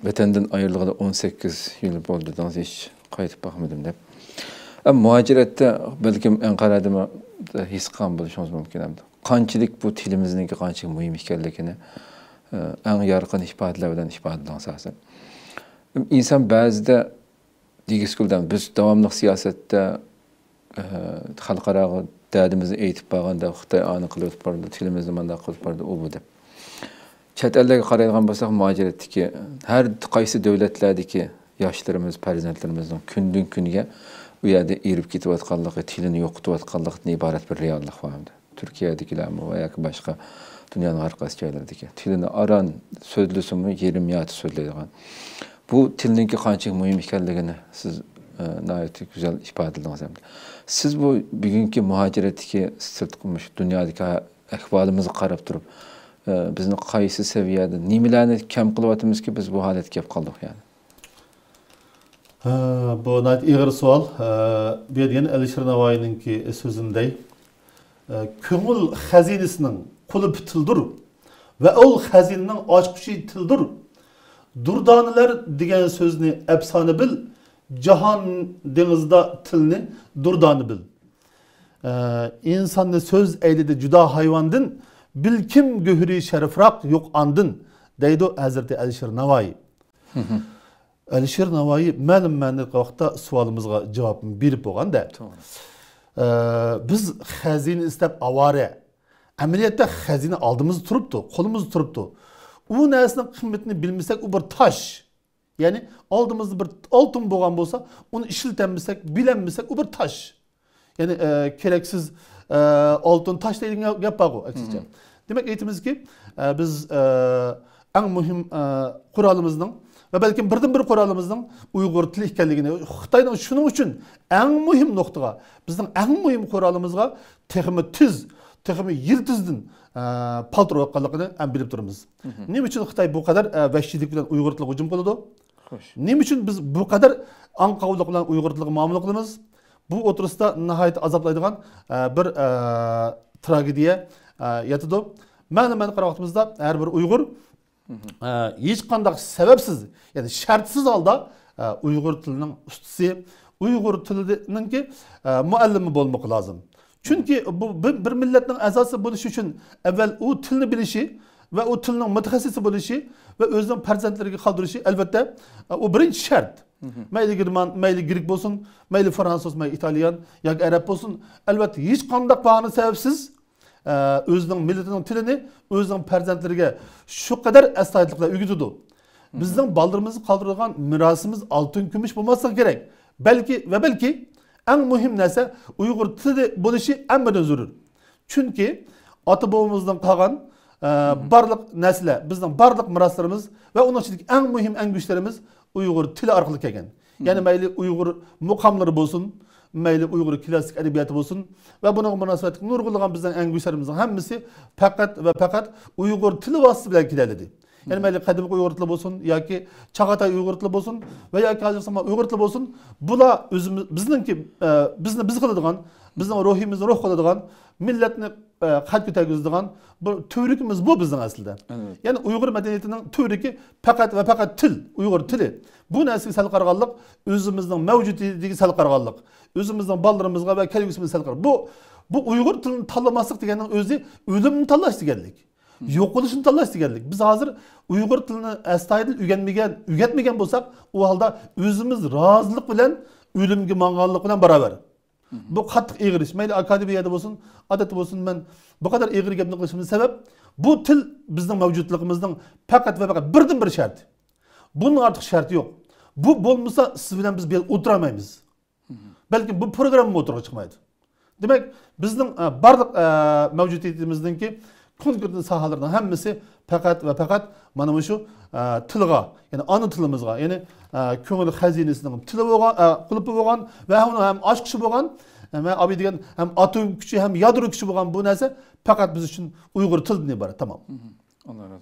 vatandın ayrılığında 18 yıl oldu da hiç qaytib bakmadım dep. Muhaciratda belki Ankara'da his qilgan bo'lishimiz mumkin hamda. Qanchalik bu tilimizningki qanchalik muhim ekanligini eng yorqin ifodalar bilan ifodalan asosan. İnsan ba'zida degiskuldan biz davomli siyosatda xalqaro dardimizni aytib borganda Xitoy ani qilib bordi, tilimizni manda qilib bordi u bu deb. Chet ellarga qaraydigan bo'lsak, muhojiratdagi har qaysi davlatlardagi yoshlarimiz, farzandlarimizning kundan kunga u yerda erib ketayotganligi, tilini yo'qotayotganligidan iborat bir reallik bor. Turkiyadagilarmi va yoki boshqa dunyoning har qaysi joylaridagi tilini aran so'zlasimi yerim yati so'zlaydigan. Bu tilninki qanchalik muhim ekanligini siz nəhayət güzel ifadelediniz. Siz bu bugünkü muhaciratdagi sirtqimish dunyodagi ahvolimizni qarab turib, bizni qaysi seviyada nimalarni kam qilyapmiz ki biz bu holatga kelib qoldik yani? Bu nəhayət ağır sual. Bu degan Alisher Navoiyninki so'zimday ko'ngil xazinasining quli tildir va ol xazinaning ochqichi tildir. Durdonalar degan so'zni afsona bil, jahon dengizda tilni durdani bil. İnsanni söz eyledi juda hayvandın, bilkim göhri şerifraq yo'q andin, deydi Hazreti Alisher Navoiy. Alisher Navoiy ma'lum vaqtda savolimizga javob berib bo'lganda, biz xazina istab avare, amaliyotda xazina oldimizda turibdi, qo'limizda turibdi. U narsaning qiymatini bilmasak, u bir tosh. Yani aldığımızda bir altın boğan olsa, onu işiltenmesek, bilenmesek, o bir taş. Yani gereksiz altın taş dediğin yapmak o. Demek eğitimiz ki biz en mühim kuralımızdan ve belki birden bir kuralımızdan Uygur dili ekanligini, Xitaydan şunun için en mühim noktaya, bizden en mühim kuralımızga texmi tüz, texmi yıldızdan paltır oqqanligini en bilip durumuz. Ne için Xitay bu kadar vahşilik bilen Uygur diliga hücum qiladi? Ne için biz bu kadar anqavlık bilen Uygur diliga muamele qilamiz? Bu oturusda nihayet azaplaydigan bir tragediya yatıdı. Ma'lum qaraqtimizda her bir Uygur hiç qandaq sebepsiz, yani şartsız halda Uygur tilinin ustası, Uygur tilininki muallimi bolmak lazım. Çünkü bu bir milletin esası buluş için evvel o tilini bilişi ve o tilinin mütehassisi buluşu ve özünün farzandlariga qaldırışı elbette o birinci şart. Meyli German, meyli Grik olsun, meyli Fransız, meyli İtalyan, ya Arap olsun, elbette hiç qandaq bağını sebepsiz özünün milletinin tilini özünün farzandlariga şu kadar estaylıkla ügüdüdü. Bizden baldırımızı kaldırılan mirasımız altın gümüş bulmazsa gerek. Belki en mühim neyse Uygur tili buluşu emmeden zürür. Çünkü ata babamızdan kalan barlık nesle, bizden barlık miraslarımız ve onun için en mühim, en güçlerimiz Uygur tili arkalı kegen. Yani meyli Uygur mukamları bolsun, meyli Uygur klasik edebiyatı bolsun ve bunun münasebeti nurgulagan bizden en güçlerimizin hemisi fakat Uygur tili vasıtası bilen giderledi. Yani meyli kadim Uygur tili bolsun, ya ki Çağatay Uygur tili bolsun veya ki Uygur tili bolsun, bula bizni kılıdığan, bizden ruhimizni ruh kılıdığan, milletini kalp kütagizdiğen törükümüz bu bizden aslında. Evet. Yani Uygur medeniyetinin törükü fakat til, Uygur tili. Bu nesli sel qarğanlık, özümüzden mevcudiyetdeki sel qarğanlık, özümüzden baldırımızga ve kelgüsümüz sel qarğanlık. Bu Uygur tilini tanlamaslık degenin özü ölümünü tanlaş degenlik. Yok oluşunu tanlaş degenlik. Biz hazır Uygur tilini estayidil ügetmegen bolsak, o halda özümüz razılık bilen ölümge manğanlık bilen beraber. Bu qattiq eğir iş. Meyli akademiyada olsun, adeti olsun, ben bu kadar eğir gepni qilishimizning sebep bu til bizning mavjudligimizning fakat birden bir şart. Bunun artık şartı yok. Bu bolmasa siz bilen biz o'tiramaymiz. Belki bu programma o'tirib chiqmaydi. Demek bizning barliq mavjudiyatimizningki konkret sohalardan hammasi fakat mana shu tilga, yani ana tilimizga, yani ko'ngil xazinasining tili bo'lgan, qulupi bo'lgan va ham ochqichi bo'lgan, abi degan ham atom kuchi ham yadro kuchi bo'lgan bu narsa fakat biz uchun Uygur tilidan iborat. Tamam. Allah razı olsun.